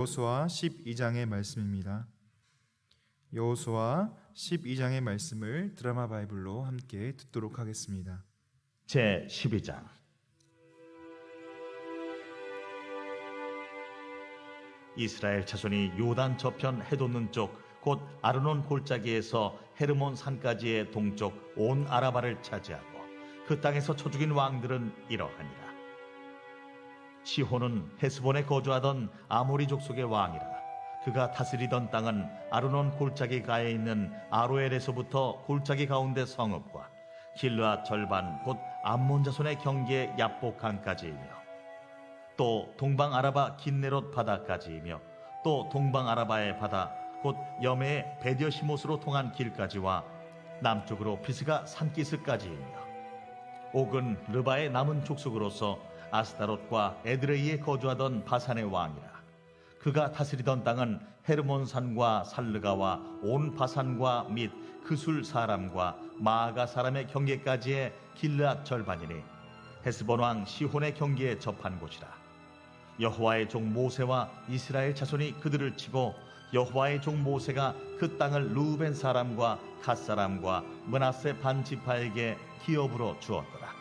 여호수아 12장의 말씀입니다. 여호수아 12장의 말씀을 드라마 바이블로 함께 듣도록 하겠습니다. 제 12장. 이스라엘 자손이 요단 저편 해돋는 쪽 곧 아르논 골짜기에서 헤르몬 산까지의 동쪽 온 아라바를 차지하고 그 땅에서 쳐 죽인 왕들은 이러하니라. 시혼은 헤스본에 거주하던 아모리 족속의 왕이라. 그가 다스리던 땅은 아르논 골짜기 가에 있는 아로엘에서부터 골짜기 가운데 성읍과 길르앗 절반 곧 암몬 자손의 경계 야복 강까지이며 또 동방 아라바 긴네롯 바다까지이며 또 동방 아라바의 바다 곧 여메의 베디어시못으로 통한 길까지와 남쪽으로 피스가 산기스까지이며 옥은 르바의 남은 족속으로서 아스타롯과 에드레이에 거주하던 바산의 왕이라. 그가 다스리던 땅은 헤르몬 산과 살르가와 온 바산과 및 그술 사람과 마아가 사람의 경계까지의 길르앗 절반이니 헤스본 왕 시혼의 경계에 접한 곳이라. 여호와의 종 모세와 이스라엘 자손이 그들을 치고 여호와의 종 모세가 그 땅을 루벤 사람과 갓 사람과 므낫세 반 지파에게 기업으로 주었더라.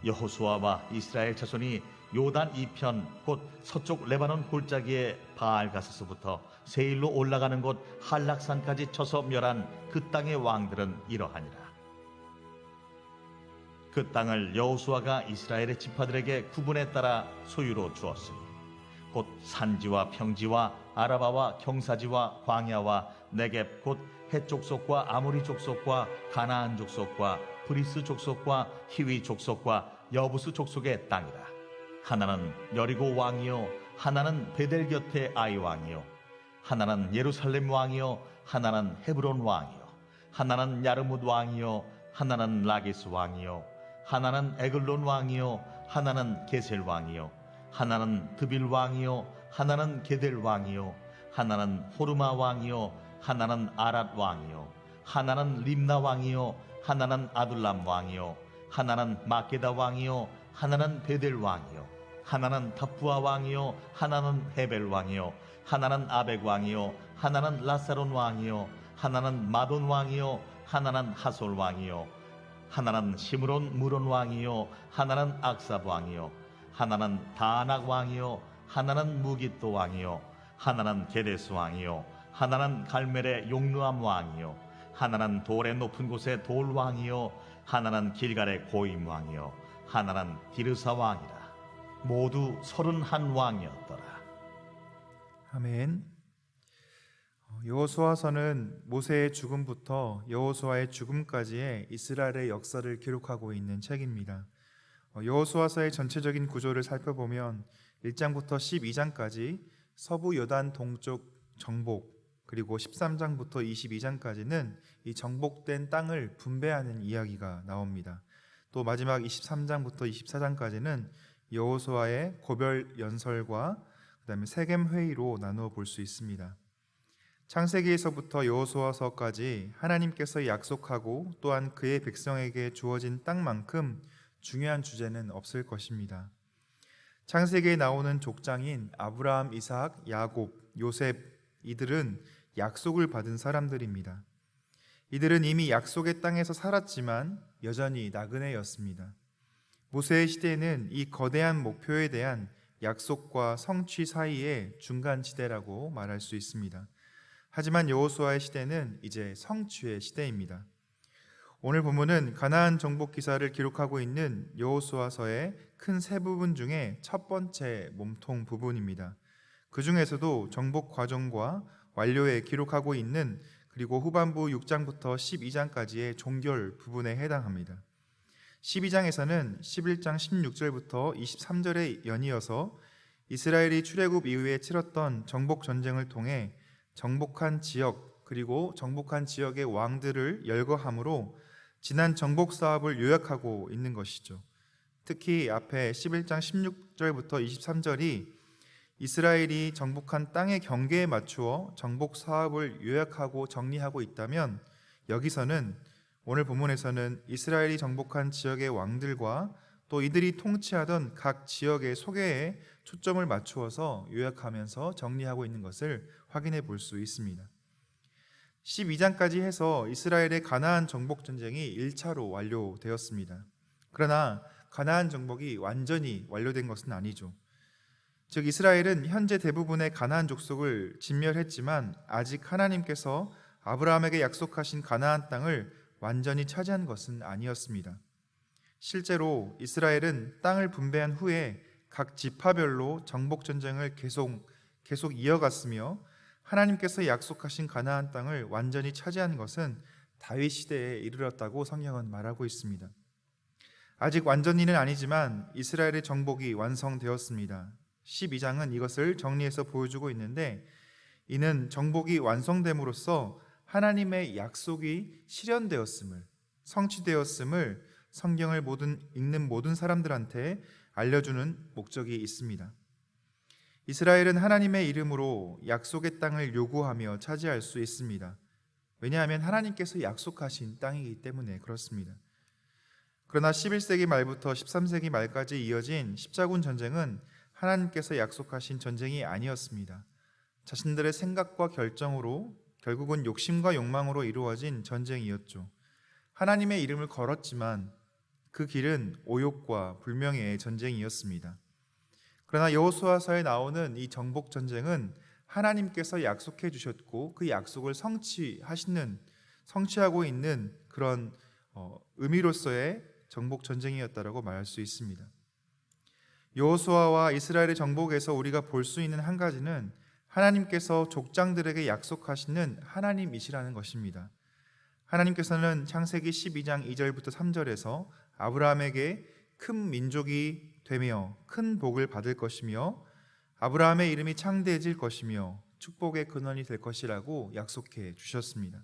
여호수아와 이스라엘 자손이 요단 이편 곧 서쪽 레바논 골짜기의 바알가스서부터 세일로 올라가는 곳 한락산까지 쳐서 멸한 그 땅의 왕들은 이러하니라. 그 땅을 여호수아가 이스라엘의 지파들에게 구분에 따라 소유로 주었으니 곧 산지와 평지와 아라바와 경사지와 광야와 네겝 곧 헷 족속과 아모리 족속과 가나안 족속과 브리스 족속과 히위 족속과 여부스 족속의 땅이라. 하나는 여리고 왕이요 하나는 베델 곁의 아이 왕이요 하나는 예루살렘 왕이요 하나는 헤브론 왕이요 하나는 야르뭇 왕이요 하나는 라기스 왕이요 하나는 에글론 왕이요 하나는 게셀 왕이요 하나는 드빌 왕이요 하나는 게델 왕이요 하나는 호르마 왕이요 하나는 아랏 왕이요 하나는 림나 왕이요 하나는 아둘람 왕이요 하나는 마게다 왕이요 하나는 베델 왕이요 하나는 다푸아 왕이요 하나는 헤벨 왕이요 하나는 아벡 왕이요 하나는 라사론 왕이요 하나는 마돈 왕이요 하나는 하솔 왕이요 하나는 시므론 무론 왕이요 하나는 악삽 왕이요 하나는 다낙 왕이요 하나는 무깃도 왕이요 하나는 게데스 왕이요 하나는 갈멜의 용르암 왕이요 하나는 돌의 높은 곳의 돌 왕이요 하나는 길갈의 고임 왕이요 하나는 디르사 왕이라. 모두 31 왕이었더라. 아멘. 여호수아서는 모세의 죽음부터 여호수아의 죽음까지의 이스라엘의 역사를 기록하고 있는 책입니다. 여호수아서의 전체적인 구조를 살펴보면 1장부터 12장까지 서부 요단 동쪽 정복, 그리고 13장부터 22장까지는 이 정복된 땅을 분배하는 이야기가 나옵니다. 또 마지막 23장부터 24장까지는 여호수아의 고별 연설과 그다음에 세겜 회의로 나누어 볼 수 있습니다. 창세기에서부터 여호수아서까지 하나님께서 약속하고 또한 그의 백성에게 주어진 땅만큼 중요한 주제는 없을 것입니다. 창세기에 나오는 족장인 아브라함, 이삭, 야곱, 요셉, 이들은 약속을 받은 사람들입니다. 이들은 이미 약속의 땅에서 살았지만 여전히 나그네였습니다. 모세의 시대는 이 거대한 목표에 대한 약속과 성취 사이의 중간지대라고 말할 수 있습니다. 하지만 여호수아의 시대는 이제 성취의 시대입니다. 오늘 본문은 가나안 정복 기사를 기록하고 있는 여호수아서의 큰 세 부분 중에 첫 번째 몸통 부분입니다. 그 중에서도 정복 과정과 완료에 기록하고 있는 그리고 후반부 6장부터 12장까지의 종결 부분에 해당합니다. 12장에서는 11장 16절부터 23절에 연이어서 이스라엘이 출애굽 이후에 치렀던 정복 전쟁을 통해 정복한 지역 그리고 정복한 지역의 왕들을 열거함으로 지난 정복 사업을 요약하고 있는 것이죠. 특히 앞에 11장 16절부터 23절이 이스라엘이 정복한 땅의 경계에 맞추어 정복 사업을 요약하고 정리하고 있다면, 여기서는 오늘 본문에서는 이스라엘이 정복한 지역의 왕들과 또 이들이 통치하던 각 지역의 소개에 초점을 맞추어서 요약하면서 정리하고 있는 것을 확인해 볼 수 있습니다. 12장까지 해서 이스라엘의 가나안 정복 전쟁이 1차로 완료되었습니다. 그러나 가나안 정복이 완전히 완료된 것은 아니죠. 즉 이스라엘은 현재 대부분의 가나안 족속을 진멸했지만 아직 하나님께서 아브라함에게 약속하신 가나안 땅을 완전히 차지한 것은 아니었습니다. 실제로 이스라엘은 땅을 분배한 후에 각 지파별로 정복 전쟁을 계속 이어갔으며 하나님께서 약속하신 가나안 땅을 완전히 차지한 것은 다윗 시대에 이르렀다고 성경은 말하고 있습니다. 아직 완전히는 아니지만 이스라엘의 정복이 완성되었습니다. 12장은 이것을 정리해서 보여주고 있는데 이는 정복이 완성됨으로써 하나님의 약속이 실현되었음을, 성취되었음을 성경을 읽는 모든 사람들한테 알려주는 목적이 있습니다. 이스라엘은 하나님의 이름으로 약속의 땅을 요구하며 차지할 수 있습니다. 왜냐하면 하나님께서 약속하신 땅이기 때문에 그렇습니다. 그러나 11세기 말부터 13세기 말까지 이어진 십자군 전쟁은 하나님께서 약속하신 전쟁이 아니었습니다. 자신들의 생각과 결정으로 결국은 욕심과 욕망으로 이루어진 전쟁이었죠. 하나님의 이름을 걸었지만 그 길은 오욕과 불명예의 전쟁이었습니다. 그러나 여호수아서에 나오는 이 정복 전쟁은 하나님께서 약속해 주셨고 그 약속을 성취하고 있는 그런 의미로서의 정복 전쟁이었다라고 말할 수 있습니다. 여호수아와 이스라엘의 정복에서 우리가 볼 수 있는 한 가지는 하나님께서 족장들에게 약속하시는 하나님이시라는 것입니다. 하나님께서는 창세기 12장 2절부터 3절에서 아브라함에게 큰 민족이 되며 큰 복을 받을 것이며 아브라함의 이름이 창대해질 것이며 축복의 근원이 될 것이라고 약속해 주셨습니다.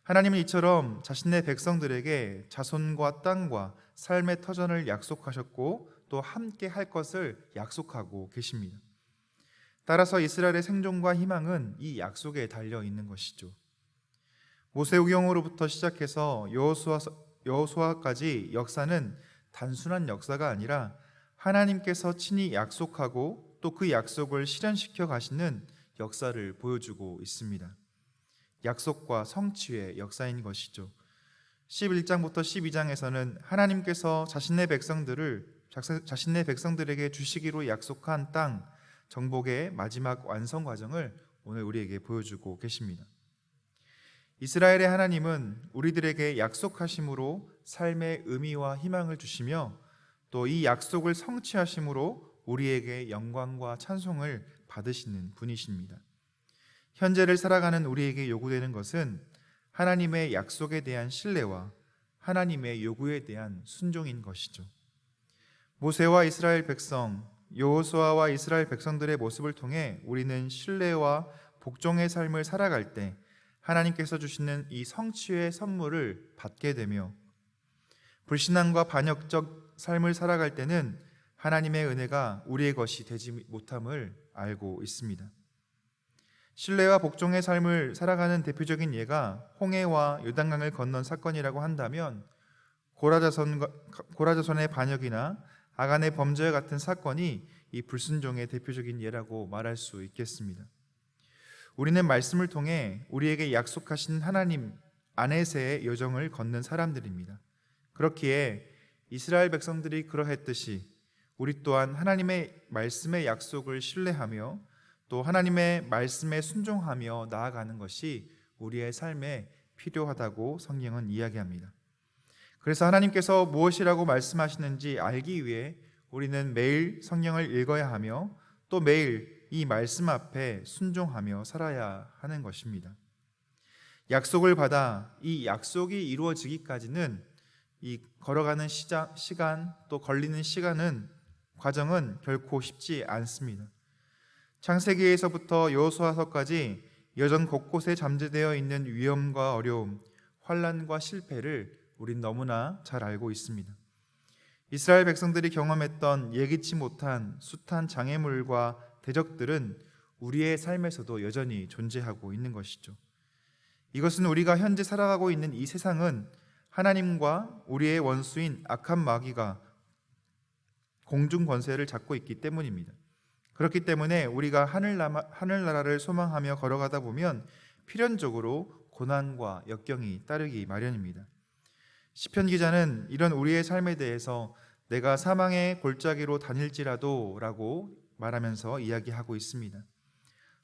하나님은 이처럼 자신의 백성들에게 자손과 땅과 삶의 터전을 약속하셨고 또 함께 할 것을 약속하고 계십니다. 따라서 이스라엘의 생존과 희망은 이 약속에 달려 있는 것이죠. 모세오경으로부터 시작해서 여호수아까지 역사는 단순한 역사가 아니라 하나님께서 친히 약속하고 또 그 약속을 실현시켜 가시는 역사를 보여주고 있습니다. 약속과 성취의 역사인 것이죠. 11장부터 12장에서는 하나님께서 자신의 백성들에게 주시기로 약속한 땅 정복의 마지막 완성 과정을 오늘 우리에게 보여주고 계십니다. 이스라엘의 하나님은 우리들에게 약속하심으로 삶의 의미와 희망을 주시며 또 이 약속을 성취하심으로 우리에게 영광과 찬송을 받으시는 분이십니다. 현재를 살아가는 우리에게 요구되는 것은 하나님의 약속에 대한 신뢰와 하나님의 요구에 대한 순종인 것이죠. 모세와 이스라엘 백성, 여호수아와 이스라엘 백성들의 모습을 통해 우리는 신뢰와 복종의 삶을 살아갈 때 하나님께서 주시는 이 성취의 선물을 받게 되며 불신앙과 반역적 삶을 살아갈 때는 하나님의 은혜가 우리의 것이 되지 못함을 알고 있습니다. 신뢰와 복종의 삶을 살아가는 대표적인 예가 홍해와 요단강을 건넌 사건이라고 한다면 고라자손의 반역이나 아간의 범죄와 같은 사건이 이 불순종의 대표적인 예라고 말할 수 있겠습니다. 우리는 말씀을 통해 우리에게 약속하신 하나님 안에서의 여정을 걷는 사람들입니다. 그렇기에 이스라엘 백성들이 그러했듯이 우리 또한 하나님의 말씀의 약속을 신뢰하며 또 하나님의 말씀에 순종하며 나아가는 것이 우리의 삶에 필요하다고 성경은 이야기합니다. 그래서 하나님께서 무엇이라고 말씀하시는지 알기 위해 우리는 매일 성경을 읽어야 하며 또 매일 이 말씀 앞에 순종하며 살아야 하는 것입니다. 약속을 받아 이 약속이 이루어지기까지는 이 걸어가는 시간 또 걸리는 과정은 결코 쉽지 않습니다. 창세기에서부터 여호수아서까지 여전 곳곳에 잠재되어 있는 위험과 어려움, 환난과 실패를 우린 너무나 잘 알고 있습니다. 이스라엘 백성들이 경험했던 예기치 못한 숱한 장애물과 대적들은 우리의 삶에서도 여전히 존재하고 있는 것이죠. 이것은 우리가 현재 살아가고 있는 이 세상은 하나님과 우리의 원수인 악한 마귀가 공중 권세를 잡고 있기 때문입니다. 그렇기 때문에 우리가 하늘나라를 소망하며 걸어가다 보면 필연적으로 고난과 역경이 따르기 마련입니다. 시편 기자는 이런 우리의 삶에 대해서 내가 사망의 골짜기로 다닐지라도 라고 말하면서 이야기하고 있습니다.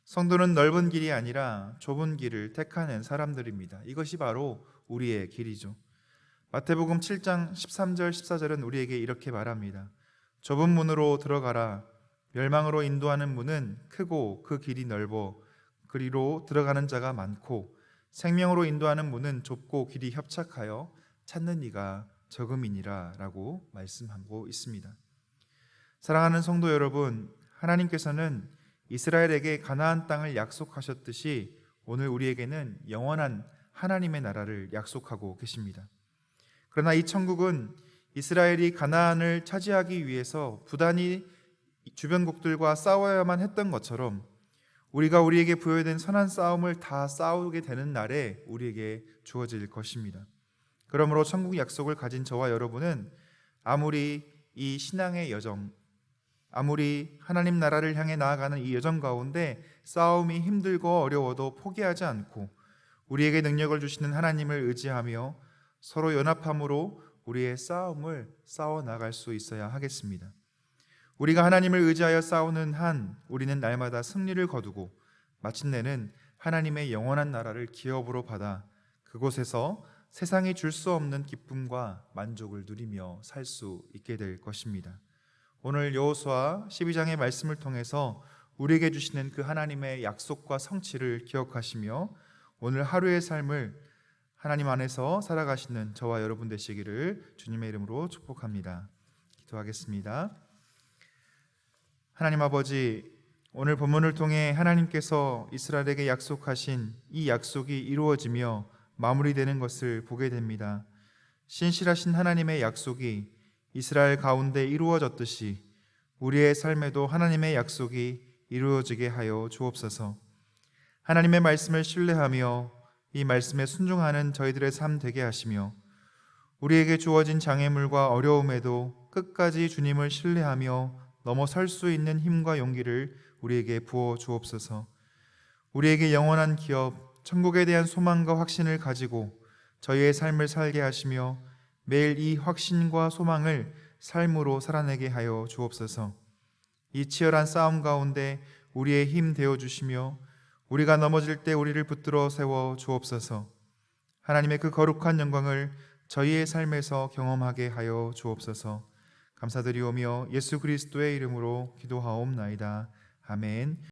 성도는 넓은 길이 아니라 좁은 길을 택하는 사람들입니다. 이것이 바로 우리의 길이죠. 마태복음 7장 13절 14절은 우리에게 이렇게 말합니다. 좁은 문으로 들어가라. 멸망으로 인도하는 문은 크고 그 길이 넓어 그리로 들어가는 자가 많고 생명으로 인도하는 문은 좁고 길이 협착하여 찾는 이가 적음이니라 라고 말씀하고 있습니다. 사랑하는 성도 여러분, 하나님께서는 이스라엘에게 가나안 땅을 약속하셨듯이 오늘 우리에게는 영원한 하나님의 나라를 약속하고 계십니다. 그러나 이 천국은 이스라엘이 가나안을 차지하기 위해서 부단히 주변국들과 싸워야만 했던 것처럼 우리가 우리에게 부여된 선한 싸움을 다 싸우게 되는 날에 우리에게 주어질 것입니다. 그러므로 천국 약속을 가진 저와 여러분은 아무리 이 신앙의 여정, 아무리 하나님 나라를 향해 나아가는 이 여정 가운데 싸움이 힘들고 어려워도 포기하지 않고 우리에게 능력을 주시는 하나님을 의지하며 서로 연합함으로 우리의 싸움을 싸워나갈 수 있어야 하겠습니다. 우리가 하나님을 의지하여 싸우는 한 우리는 날마다 승리를 거두고 마침내는 하나님의 영원한 나라를 기업으로 받아 그곳에서 세상이 줄 수 없는 기쁨과 만족을 누리며 살 수 있게 될 것입니다. 오늘 여호수아 12장의 말씀을 통해서 우리에게 주시는 그 하나님의 약속과 성취를 기억하시며 오늘 하루의 삶을 하나님 안에서 살아가시는 저와 여러분 되시기를 주님의 이름으로 축복합니다. 기도하겠습니다. 하나님 아버지, 오늘 본문을 통해 하나님께서 이스라엘에게 약속하신 이 약속이 이루어지며 마무리되는 것을 보게 됩니다. 신실하신 하나님의 약속이 이스라엘 가운데 이루어졌듯이 우리의 삶에도 하나님의 약속이 이루어지게 하여 주옵소서. 하나님의 말씀을 신뢰하며 이 말씀에 순종하는 저희들의 삶 되게 하시며 우리에게 주어진 장애물과 어려움에도 끝까지 주님을 신뢰하며 넘어설 수 있는 힘과 용기를 우리에게 부어 주옵소서. 우리에게 영원한 기업, 천국에 대한 소망과 확신을 가지고 저희의 삶을 살게 하시며 매일 이 확신과 소망을 삶으로 살아내게 하여 주옵소서. 이 치열한 싸움 가운데 우리의 힘 되어 주시며 우리가 넘어질 때 우리를 붙들어 세워 주옵소서. 하나님의 그 거룩한 영광을 저희의 삶에서 경험하게 하여 주옵소서. 감사드리오며 예수 그리스도의 이름으로 기도하옵나이다. 아멘.